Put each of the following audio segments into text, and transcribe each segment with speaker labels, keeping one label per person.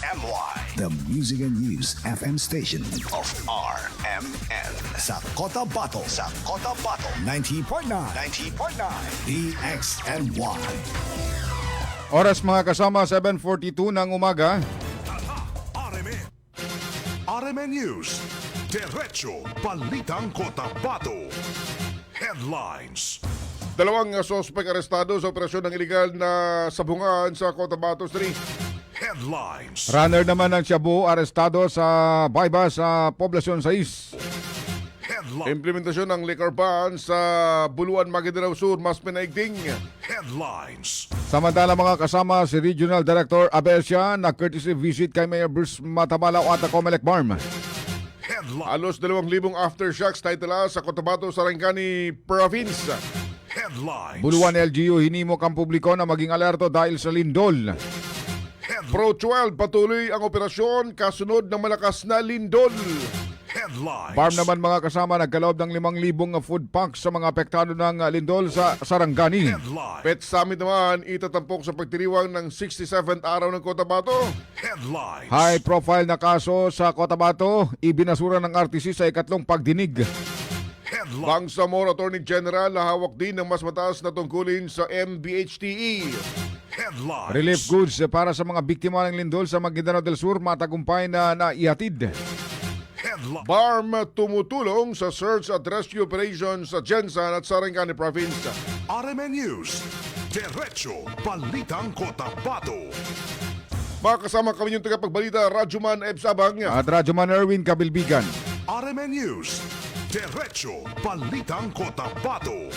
Speaker 1: DXMY,
Speaker 2: The Music and News FM station
Speaker 1: of RMN.
Speaker 2: sa Cotabato. 90.9 DXMY.
Speaker 3: Oras mga kasama, 7:42 ng umaga.
Speaker 4: RMN. RMN News. Diretso Balitang Cotabato. Headlines.
Speaker 5: Dalawang sospek arestado sa operasyon ng iligal na sabungan sa Cotabato Street.
Speaker 4: Headlines.
Speaker 3: Runner naman ng Cebu, arestado sa Bayba sa Poblacion 6.
Speaker 4: Headlines.
Speaker 5: Implementasyon ng liquor ban sa Buluan, Maguindanao Sur mas pinaigting.
Speaker 4: Headlines.
Speaker 3: Samantala mga kasama si Regional Director Abelsia na courtesy visit kay Mayor Bruce Matamalaw at Comelec Barm.
Speaker 4: Headlines.
Speaker 5: Halos 2,000 aftershocks titula sa Cotabato, Sarangani Province.
Speaker 4: Headlines.
Speaker 3: Buluan LGU hinimok ang publiko na maging alerto dahil sa lindol.
Speaker 4: Headlines.
Speaker 5: Pro 12 patuloy ang operasyon kasunod ng malakas na lindol.
Speaker 4: Headlines.
Speaker 3: Barm naman mga kasama nagkaloob ng 5,000 food packs sa mga apektado ng lindol sa Sarangani.
Speaker 4: Headlines.
Speaker 5: Pet Summit naman itatampok sa pagtiriwang ng 67th araw ng Cotabato.
Speaker 4: Headlines.
Speaker 3: High profile na kaso sa Cotabato, ibinasura ng RTC sa ikatlong pagdinig.
Speaker 4: Headlines.
Speaker 5: Bangsamoro Attorney General na hawak din ng mas mataas na tungkulin sa MBHTE.
Speaker 4: Headlines.
Speaker 3: Relief goods para sa mga biktima ng lindol sa Maguindanao del Sur matagumpay na naihatid.
Speaker 4: Headlines.
Speaker 5: BARM tumutulong sa search at rescue operations sa Jensan at Sarangani Province.
Speaker 4: RMN News. Diretso Balitang Cotabato.
Speaker 5: Makasama kami yung tagapagbalita, Rajuman Ebsabang.
Speaker 3: At Radyoman Erwin Kabilbigan.
Speaker 4: RMN News. Diretso Balitang Cotabato.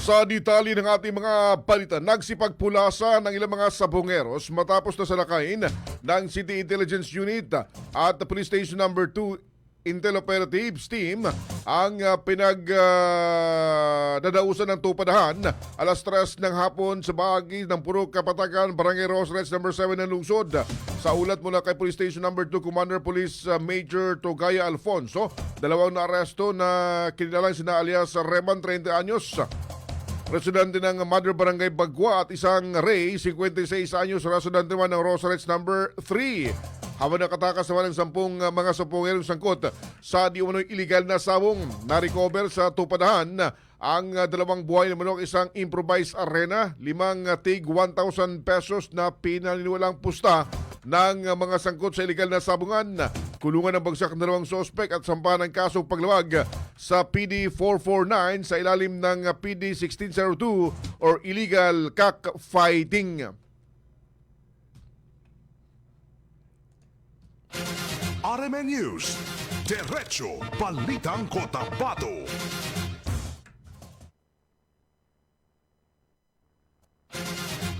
Speaker 5: Sa detalye ng ating mga balita, nagsipagpulasa ng ilang mga sabongeros matapos na salakayin ng City Intelligence Unit at Police Station Number 2 Intel Operatives Team ang pinagdadausan ng tupadahan alas 3 ng hapon sa bahagi ng Purok Kapatagan, Barangay Rosales Number 7 ng lungsod. Sa ulat mula kay Police Station Number 2 Commander Police Major Togaya Alfonso, dalawang naaresto na kinilalang sina alias Reman, 30 anyos, residente ng Mother Barangay Bagwa, at isang Ray, 56 anyos, residente naman ng Rosales Number 3. Habang nakatakas naman ng 10 mga sapungerong sangkot sa di umano'y iligal na sabong. Na-recover sa tupadahan ang dalawang buhay na manok, isang improvised arena, 5 tig 1,000 pesos na pinaniniwalang pusta ng mga sangkot sa iligal na sabungan. Kulungan ng bagsak ng dalawang sospek at sampahan ng kasong paglawag sa PD 449 sa ilalim ng PD 1602 or illegal cockfighting.
Speaker 4: RMN News. Diretso Balitang Cotabato.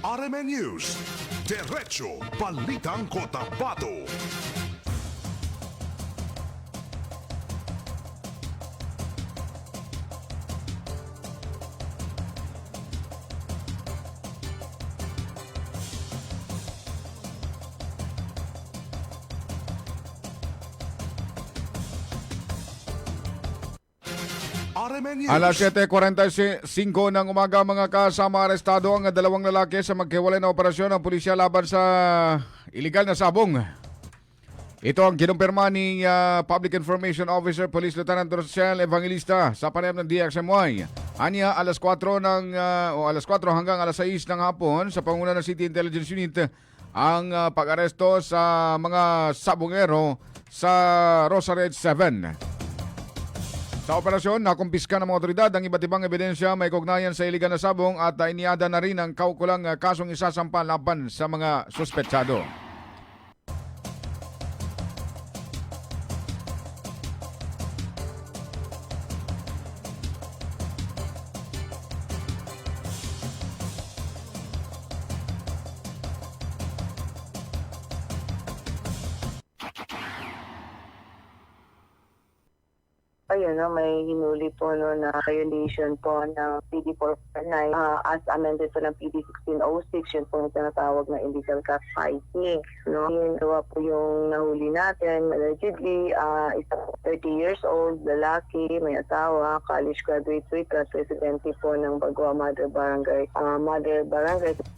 Speaker 4: RMN News. Diretso Balitang Cotabato. RMN News.
Speaker 3: Alas 7:45 ng umaga mga kasama, arestado ang dalawang lalaki sa maghiwalay na operasyon ng pulisya laban sa iligal na sabong. Ito ang kinumpirma ni Public Information Officer Police Lieutenant Rosel Evangelista sa panayam ng DXMY. Anya, alas 4 hanggang alas 6 ng hapon sa panguna ng City Intelligence Unit ang pag-aresto sa mga sabongero sa Rosarez 7. Sa operasyon, nakumpiska ng mga otoridad ang iba't ibang ebidensya may kaugnayan sa iligal na sabong at iniada na rin ang kaukulang kasong isasampa laban sa mga suspetsado.
Speaker 6: Ayun, may hinuli po na violation po ng PD 449 as amended po ng PD 1606, yun po yung tinatawag na illegal cockfighting. Yun gawa po yung nahuli natin. Allegedly, isang 30 years old, lalaki, may asawa, college graduate with us, residente po ng Bagwa Mother Barangay,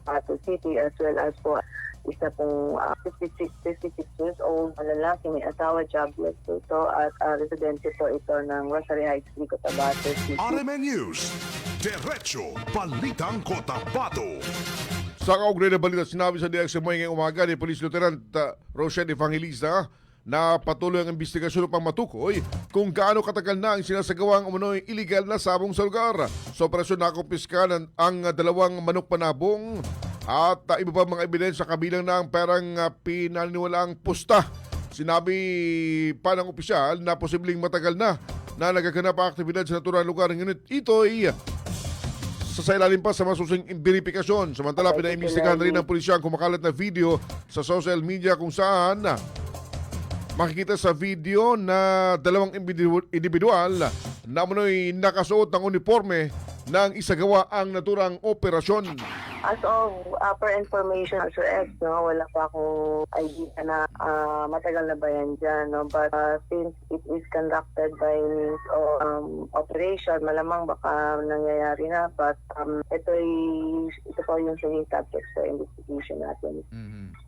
Speaker 6: Pato City, as well as po isa pong 56 years old na lalaki, may asawa, jobless po ito at residente po ito ng Rosary Heights, Cotabato City.
Speaker 4: RMN News, Diretso Balitang Cotabato.
Speaker 5: Sa kaugnay na balita, sinabi sa DXMY ngayong umaga ni Police Lieutenant Rochelle Evangelista na patuloy ang investigasyon upang matukoy kung gaano katagal na ang sinasagawang umano'y illegal na sabong sa lugar. Sa operasyon nakumpiska ang 2 manok panabong at iba pa mga ebidensya kabilang na ang perang pinaniniwalaang pusta. Sinabi pa ng opisyal na posibleng matagal na nagaganap ang aktibidad sa naturang lugar. Ngunit ito'y sa ilalim pa sa masusing verifikasyon. Samantala, pinaimbestigahan rin ng pulisya ang kumakalat na video sa social media kung saan makikita sa video na 2 individual na umano'y nakasuot ng uniforme nang isagawa ang naturang operasyon.
Speaker 6: As of per information, Sir Ed, no, wala pa akong idea na matagal na ba yan dyan. No? But since it is conducted by means of operation, malamang baka nangyayari na. But ito po yung saging subject sa investigation natin.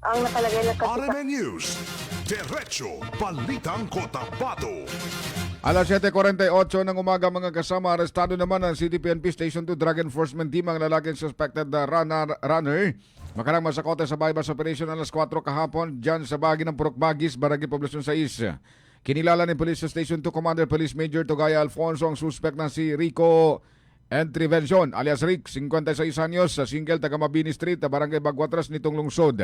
Speaker 6: Ang nakalagay na kasi
Speaker 4: RMN News, Diretso Balitang Cotabato.
Speaker 3: Alas 7:48 ng umaga mga kasama, arestado naman ang CTPNP Station 2 Drug Enforcement Team ang lalaking suspected runner. Makarang masakote sa bypass operation alas 4 kahapon dyan sa bahagi ng Purok Bagis, Barangay Poblacion 6. Kinilala ni Police Station 2 Commander Police Major Togaya Alfonso ang suspect na si Rico Entrevención alias Rick, 56 anyos, sa single taga Mabini Street, Barangay Baguatras nitong lungsod.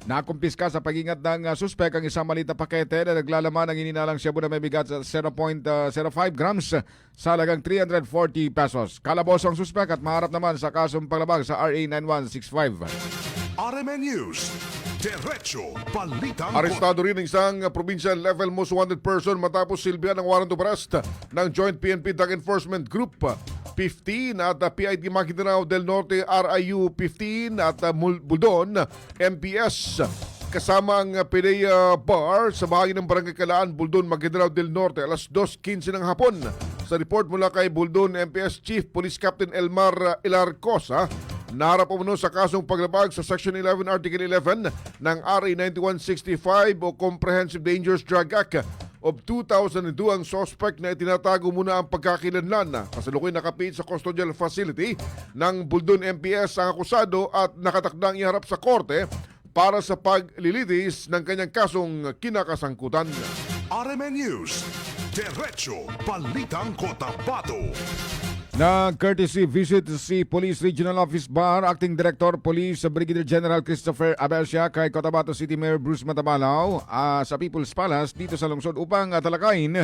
Speaker 3: Nakumpiska sa pag-ingat ng suspect ang isang maliit na pakete na naglalaman ng ininalang shabu na may bigat sa 0.05 grams sa halagang 340 pesos. Kalaboso ang suspect at maharap naman sa kasong paglabag sa RA 9165.
Speaker 4: RMN News, Diretso Balitang
Speaker 5: Arestado rin ang isang provincial level most wanted person matapos silbihan ng warrant of arrest ng Joint PNP Drug Enforcement Group 15 at PID Maguindanao del Norte RIU 15 at Buldon MPS. Kasama ang Pedea Bar sa bahagi ng Barangay Kalaan, Buldon, Maguindanao del Norte alas 2:15 ng hapon. Sa report mula kay Buldon MPS Chief Police Captain Elmar Ilarcosa, naharap umano sa kasong paglabag sa Section 11 Article 11 ng RA 9165 o Comprehensive Dangerous Drug Act of 2002 ang suspect na itinatago muna ang pagkakilanlan. Kasalukuy nakapit sa custodial facility ng Buldon MPS ang akusado at nakatakdang iharap sa korte para sa paglilitis ng kanyang kasong kinakasangkutan.
Speaker 4: RMN News, Diretso Balitang Cotabato.
Speaker 3: Nag-courtesy visit si Police Regional Office Bar, Acting Director Police Brigadier General Christopher Abelsia kay Cotabato City Mayor Bruce Matabalaw sa People's Palace dito sa lungsod upang talakayin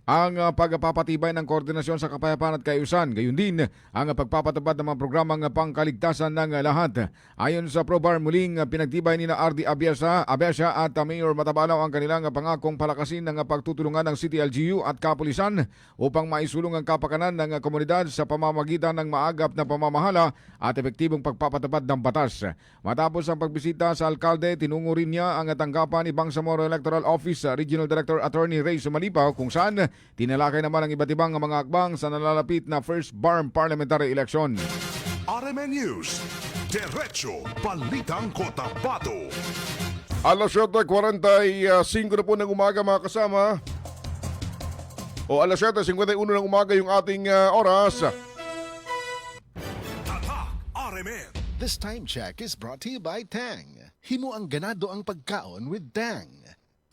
Speaker 3: ang pagpapatibay ng koordinasyon sa kapayapaan at kaayusan. Gayun din ang pagpapatupad ng mga programang pangkaligtasan ng lahat. Ayon sa ProBar, muling pinagtibay ni RD Abelsia at Mayor Matabalaw ang kanilang pangakong palakasin ng pagtutulungan ng City LGU at Kapulisan upang maisulong ang kapakanan ng komunidad sa pamamagitan ng maagap na pamamahala at epektibong pagpapatupad ng batas. Matapos ang pagbisita sa alkalde, tinungo rin niya ang tanggapan ni Bangsamoro Electoral Office Regional Director Attorney Ray Sumalipaw kung saan tinalakay naman ang iba't ibang mga akbang sa nalalapit na first BARM parliamentary election.
Speaker 4: RMN News, Diretso Balitang Cotabato.
Speaker 5: Alas 7:45 na po ng umaga mga kasama. O alas 7:51 ng umaga yung ating oras.
Speaker 4: Tatak RMN.
Speaker 2: This time check is brought to you by Tang. Himo ang ganado ang pagkaon with Tang.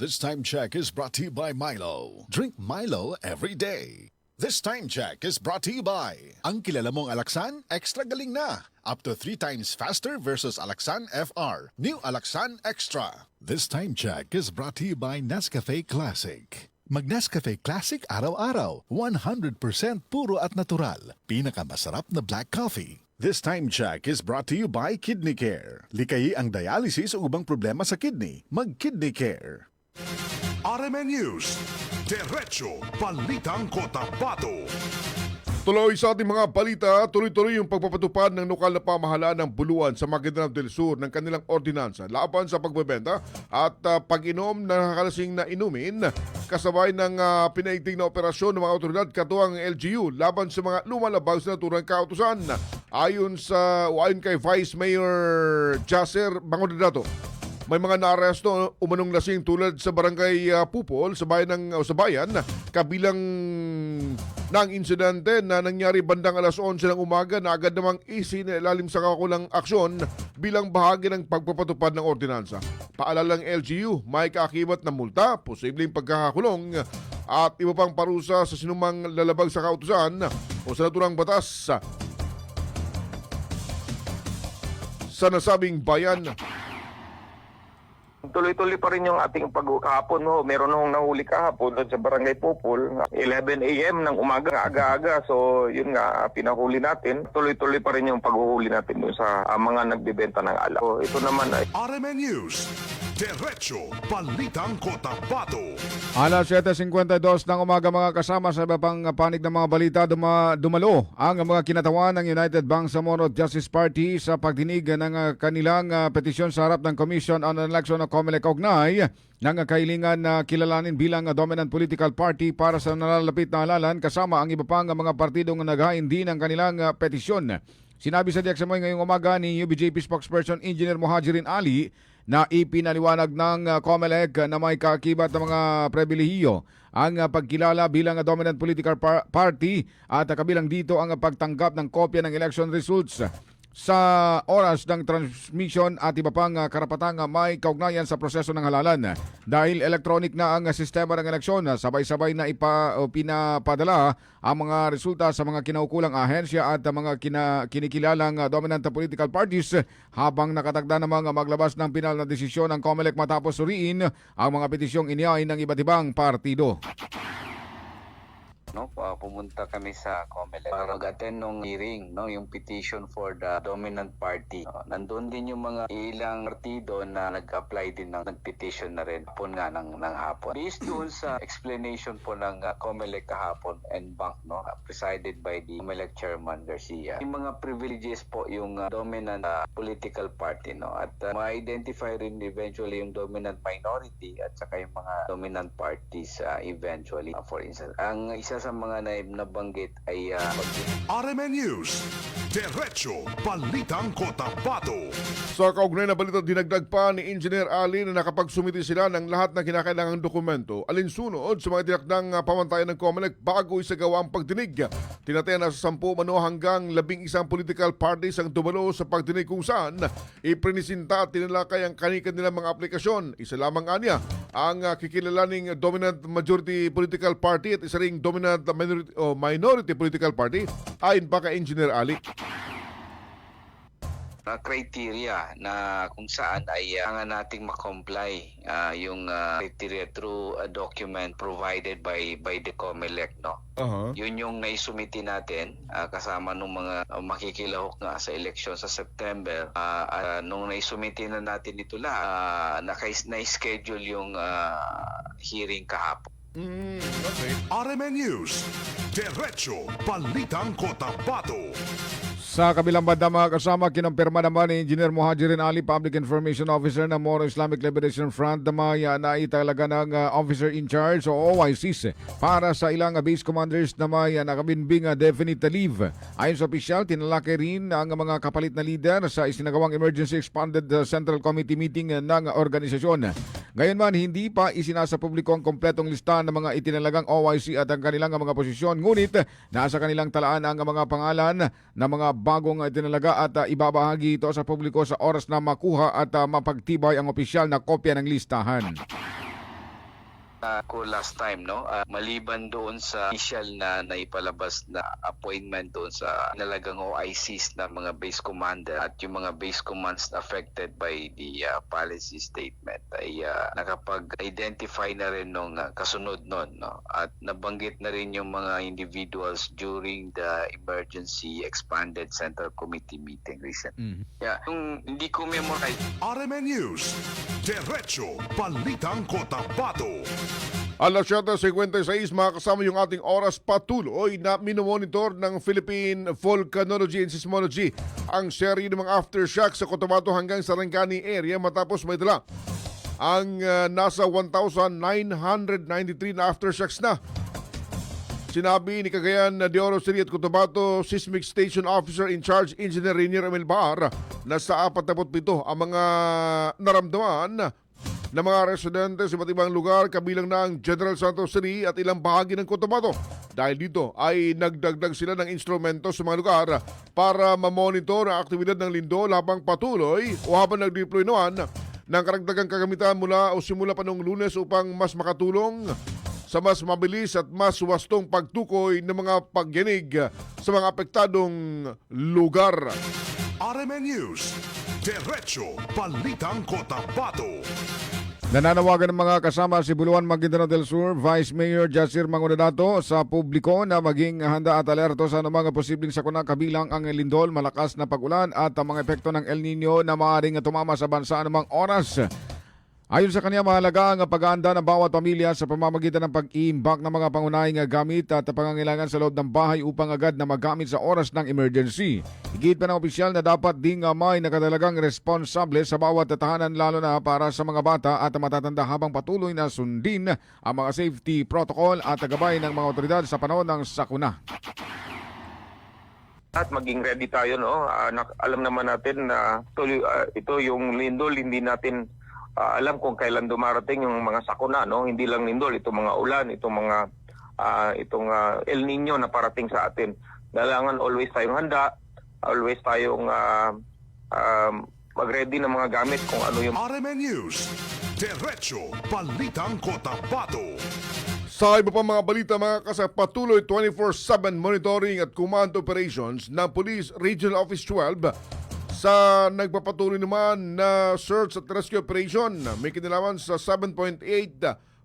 Speaker 2: This time check is brought to you by Milo. Drink Milo every day. This time check is brought to you by ang kilala mong Alaksan, extra galing na. Up to 3 times faster versus Alaksan FR. New Alaksan Extra. This time check is brought to you by Nescafe Classic. Mag-Nescafe Classic araw-araw. 100% puro at natural. Pinakamasarap na black coffee. This time check is brought to you by Kidney Care. Likayi ang dialysis o ubang problema sa kidney. Mag-Kidney Care.
Speaker 4: RMN News, Diretso Balitang Cotabato.
Speaker 5: Tuloy sa ating mga balita, tuloy-tuloy yung pagpapatupad ng lokal na pamahalaan ng Buluan sa Maguindanao del Sur ng kanilang ordinansa laban sa pagbebenta at pag-inom ng nakakalasing na inumin kasabay ng pinaigting na operasyon ng mga otoridad katuwang LGU laban sa mga lumalabag sa naturang kautusan. Ayon kay Vice Mayor Jasser Bangodato, May mga naaresto umanong lasing tulad sa barangay Pupol sa bayan kabilang ng insidente na nangyari bandang alas 11 ng umaga na agad namang isinailalim sa kakulang aksyon bilang bahagi ng pagpapatupad ng ordinansa. Paalala ng LGU, may kaakibat na multa, posibleng pagkakakulong at iba pang parusa sa sinumang lalabag sa kautusan o sa naturang batas sa nasabing bayan.
Speaker 7: Tuloy-tuloy pa rin yung ating pagkahapon. Meron nung nahuli kahapon doon sa Barangay Pupol, 11 a.m. ng umaga, aga-aga. So yun nga, pinahuli natin. Tuloy-tuloy pa rin yung paghuhuli natin doon sa mga nagbibenta ng alak. So ito naman ay
Speaker 4: RMN News, Diretso Balitang Cotabato.
Speaker 3: Alas 7:52 ng umaga mga kasama sa iba pang panig ng mga balita, dumalo ang mga kinatawan ng United Bangsamoro Justice Party sa pagdinig ng kanilang petisyon sa harap ng Commission on Election of COMELEC kaugnay ng kahilingan na kilalanin bilang dominant political party para sa nalalapit na halalan kasama ang iba pang mga partidong naghain din ng kanilang petisyon. Sinabi sa DXMY ngayong umaga ni UBJP spokesperson Engineer Mohajirin Ali na ipinaliwanag ng COMELEC na may kaakibat ng mga pribilehiyo ang pagkilala bilang dominant political party at kabilang dito ang pagtanggap ng kopya ng election results sa oras ng transmission at iba pang karapatang may kaugnayan sa proseso ng halalan. Dahil electronic na ang sistema ng eleksyon, sabay-sabay na pinapadala ang mga resulta sa mga kinaukulang ahensya at mga kinikilalang dominant political parties habang nakatagda namang maglabas ng pinal na desisyon ng COMELEC matapos suriin ang mga petisyong inihain ng iba't ibang partido.
Speaker 8: Pumunta kami sa COMELEC para mag-attend ng hearing, yung petition for the dominant party. Nandun din yung mga ilang partido na nag-apply din ng nag-petition na rin hapon nga ng hapon. Based doon sa explanation po ng COMELEC kahapon and bank, presided by the COMELEC chairman Garcia. Yung mga privileges po yung dominant political party, at ma-identify rin eventually yung dominant minority at saka yung mga dominant parties eventually. For instance, ang isa sa mga nabanggit ay
Speaker 4: RMN News, Diretso Balitang Cotabato.
Speaker 5: Sa kaugnay na balita, dinagdag pa ni Engineer Ali na nakapagsumiti sila ng lahat ng kinakailangang dokumento alinsunod sa mga tinakdang pamantayan ng COMELEC bago isagawa ang pagdinig. Tinatayan na sa 10 hanggang 11 political parties ang dumalo sa pagdinig kung saan iprinisinta at tinalakay ang kanilang mga aplikasyon. Isa lamang anya ang kikilalaning dominant majority political party at isa ring dominant minority political party ayon pa kay Engineer Ali.
Speaker 8: Criteria na kung saan ay kailangan nating makomply yung criteria through a document provided by the COMELEC, Yun yung naisumiti natin kasama nung mga makikilahok nga sa eleksyon sa September. Nung naisumiti na natin ito na-schedule yung hearing kahapon.
Speaker 4: Okay. RMN News, Diretso Balitang Cotabato.
Speaker 3: Sa kabilang banda mga kasama, kinumpirma naman ni Engineer Mohajirin Ali, Public Information Officer ng Moro Islamic Liberation Front na may naitalaga ng Officer in Charge o OICs para sa ilang base commanders na may nakabinbing definite leave. Ayon sa opisyal, tinalaki rin ang mga kapalit na leader sa isinagawang Emergency Expanded Central Committee meeting ng organisasyon. Gayunman, hindi pa isinasa publiko ang kompletong listahan ng mga itinalagang OIC at ang kanilang mga posisyon. Ngunit, nasa kanilang talaan ang mga pangalan ng mga bagong itinalaga at ibabahagi ito sa publiko sa oras na makuha at mapagtibay ang opisyal na kopya ng listahan.
Speaker 8: Ko last time, maliban doon sa initial na naipalabas na appointment doon sa nalagang OICs na mga base commander at yung mga base commands affected by the policy statement ay nakapag-identify na rin nung kasunod nun, at nabanggit na rin yung mga individuals during the emergency expanded central committee meeting recently. Yung hindi ko memorize.
Speaker 4: RMN News, Diretso Balitang Cotabato.
Speaker 5: Alas 7:56 mga kasama yung ating oras, patuloy na minomonitor ng Philippine Volcanology and Seismology ang serye ng mga aftershock sa Cotabato hanggang sa Sarangani area matapos may dala ang nasa 1,993 na aftershocks na Sinabi ni Cagayan de Oro City at Cotabato Seismic Station Officer in Charge Engineer Rainier Emil Bahar na sa 47 ang mga naramdaman ng mga residente sa iba't ibang lugar kabilang na ang General Santos City at ilang bahagi ng Cotabato. Dahil dito ay nagdagdag sila ng instrumento sa mga lugar para mamonitor ang aktibidad ng lindol habang patuloy o habang nag-deploy naman ng karagdagang kagamitan mula o simula pa noong Lunes upang mas makatulong sa mas mabilis at mas wastong pagtukoy ng mga pagyanig sa mga apektadong lugar.
Speaker 4: RMN News, Diretso Balitang Cotabato.
Speaker 3: Nananawagan ng mga kasama si Buluan Maguindanao del Sur, Vice Mayor Jasir Mangunadato sa publiko na maging handa at alerto sa anumang posibleng sakuna kabilang ang lindol, malakas na pag-ulan at ang mga epekto ng El Nino na maaaring tumama sa bansa anumang oras. Ayon sa kanya, mahalaga ang pag-aanda ng bawat pamilya sa pamamagitan ng pag-iimbak ng mga pangunahing gamit at pangangailangan sa loob ng bahay upang agad na magamit sa oras ng emergency. Higit pa ng opisyal na dapat ding may nakatalagang responsable sa bawat tahanan lalo na para sa mga bata at matatanda habang patuloy na sundin ang mga safety protocol at gabay ng mga otoridad sa panahon ng sakuna.
Speaker 7: At maging ready tayo, no? Alam naman natin na ito yung lindol, hindi natin alam kung kailan dumarating yung mga sakuna, no? Hindi lang lindol, itong mga ulan, itong El Nino na parating sa atin. Kailangan always tayong handa, always tayong mag-ready ng mga gamit kung ano yung...
Speaker 4: RMN News, Diretso Balitang Cotabato.
Speaker 5: Sa iba pang mga balita, mga patuloy 24/7 monitoring at command operations ng Police Regional Office 12 sa nagpapatuloy naman na search at rescue operation. May kinalaman sa 7.8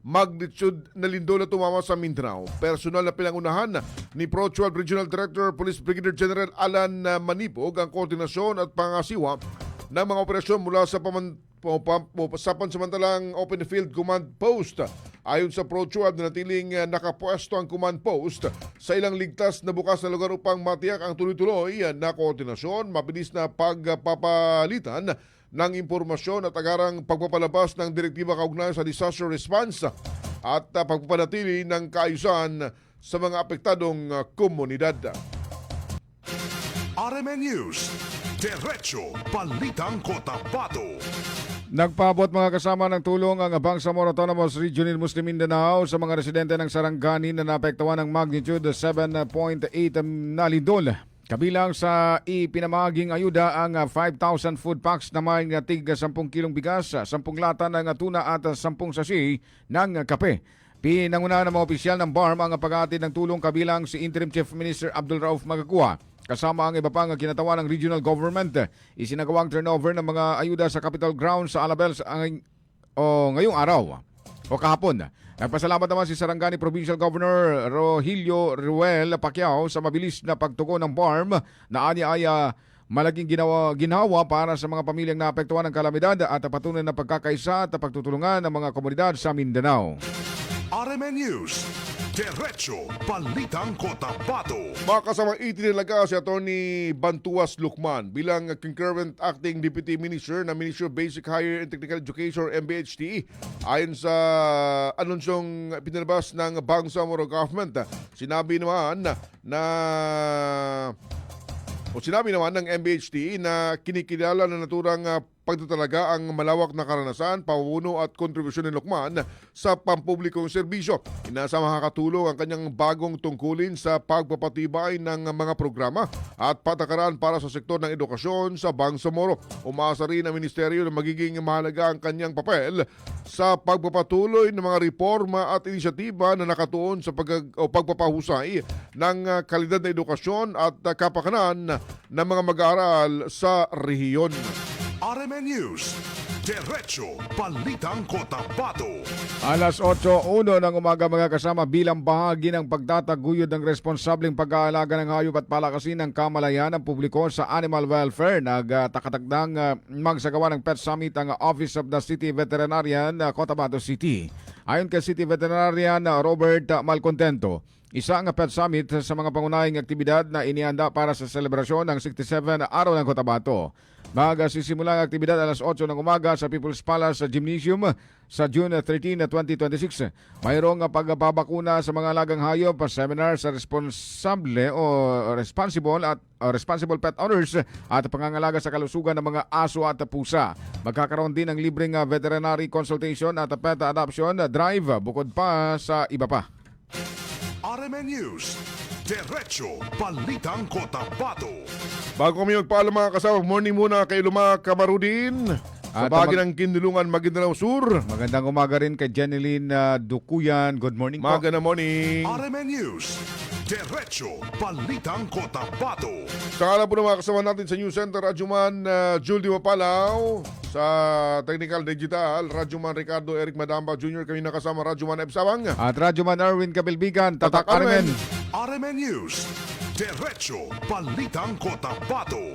Speaker 5: magnitude na lindol na tumama sa Mindanao. Personal na pinangunahan ni Pro-12 Regional Director Police Brigadier General Alan Manipog ang koordinasyon at pangasiwa ng mga operasyon mula sa pansamantalang open field command post. Ayon sa Pro-12, natiling nakapwesto ang command post sa ilang ligtas na bukas na lugar upang matiyak ang tuloy-tuloy na koordinasyon, mabilis na pagpapalitan ng impormasyon at agarang pagpapalabas ng direktiba kaugnay sa disaster response at pagpapanatili ng kaayusan sa mga apektadong komunidad.
Speaker 4: RMN News, Diretso Balitang Cotabato.
Speaker 3: Nagpaabot mga kasama ng tulong ang Bangsamoro Autonomous Region in Muslim Mindanao sa mga residente ng Sarangani na naapektuhan ng magnitude 7.8 na lindol. Kabilang sa ipinamahaging ayuda ang 5,000 food packs na may tig 10 kilong bigas, 10 lata ng tuna at 10 sachet ng kape. Pinanguna ng mga opisyal ng BARM ang pag-aatid ng tulong kabilang si Interim Chief Minister Abdul Rauf Magagua. Kasama ang iba pang kinatawan ng regional government. Isinagawang turnover ng mga ayuda sa Capitol Grounds sa Alabels ngayong araw o kahapon. Nagpasalamat naman si Sarangani Provincial Governor Rogelio Ruel Pacquiao sa mabilis na pagtugon ng BARM na anya ay malaking ginawa para sa mga pamilyang naapektuhan ng kalamidad at patunay na pagkakaisa at pagtutulungan ng mga komunidad sa Mindanao.
Speaker 4: RMN News, Diretso Balitang Cotabato.
Speaker 5: Mga kasamang itinalaga si Atty. Bantuas Lucman bilang concurrent acting Deputy Minister ng Ministry of Basic Higher and Technical Education or MBHT. Ayon sa anunsyong pinalabas ng Bangsamoro Government, sinabi naman ng MBHT na kinikilala na naturang pagtatalaga ang malawak na karanasan, pamumuno at kontribusyon ni Lucman sa pampublikong serbisyo. Inasa makakatulong ang kanyang bagong tungkulin sa pagpapatibay ng mga programa at patakaran para sa sektor ng edukasyon sa Bangsamoro. Umasa rin ang ministeryo na magiging mahalaga ang kanyang papel sa pagpapatuloy ng mga reforma at inisyatiba na nakatuon sa pagpapahusay ng kalidad na edukasyon at kapakanan ng mga mag-aaral sa rehiyon.
Speaker 4: RMN News, Diretso Balitang Cotabato.
Speaker 3: Alas 8:01 ng umaga mga kasama, bilang bahagi ng pagtataguyod ng responsableng pag-aalaga ng hayop at palakasin ng kamalayan ng publiko sa animal welfare, nagtakatagdang magsagawa ng Pet Summit ang Office of the City Veterinarian Cotabato City. Ayon kay City Veterinarian Robert Malcontento, isa ang Pet Summit sa mga pangunahing aktibidad na inihanda para sa selebrasyon ng 67 Araw ng Cotabato. Magsisimula ang aktibidad alas 8 ng umaga sa People's Palace Gymnasium sa June 13, 2026. Mayroong pagpapabakuna sa mga alagang hayop, seminar sa responsible pet owners at pangangalaga sa kalusugan ng mga aso at pusa. Magkakaroon din ng libreng veterinary consultation at pet adoption drive bukod pa sa iba pa.
Speaker 4: RMN News, Diretso Balitang Cotabato.
Speaker 5: Bago kami magpaalam mga kasama, morning muna kay Luma Kamarudin sa
Speaker 3: At
Speaker 5: bahagi ng Kinlulungan, Maguindanao Sur.
Speaker 3: Magandang umaga rin kay Jeneline Dukuyan. Good morning po.
Speaker 5: Maga na morning.
Speaker 4: RMN News, Diretso Balitang Cotabato.
Speaker 5: Sa kalan po ng mga kasama natin sa News Center, Radyoman Julie Mapalaw. Sa Technical Digital, Radyoman Ricardo Eric Madamba Jr. Kami nakasama Radyoman F. Sabang.
Speaker 3: At Radyoman Erwin Kabilbigan, Tatak Armen.
Speaker 4: RMN News, Diretso Balitang Cotabato.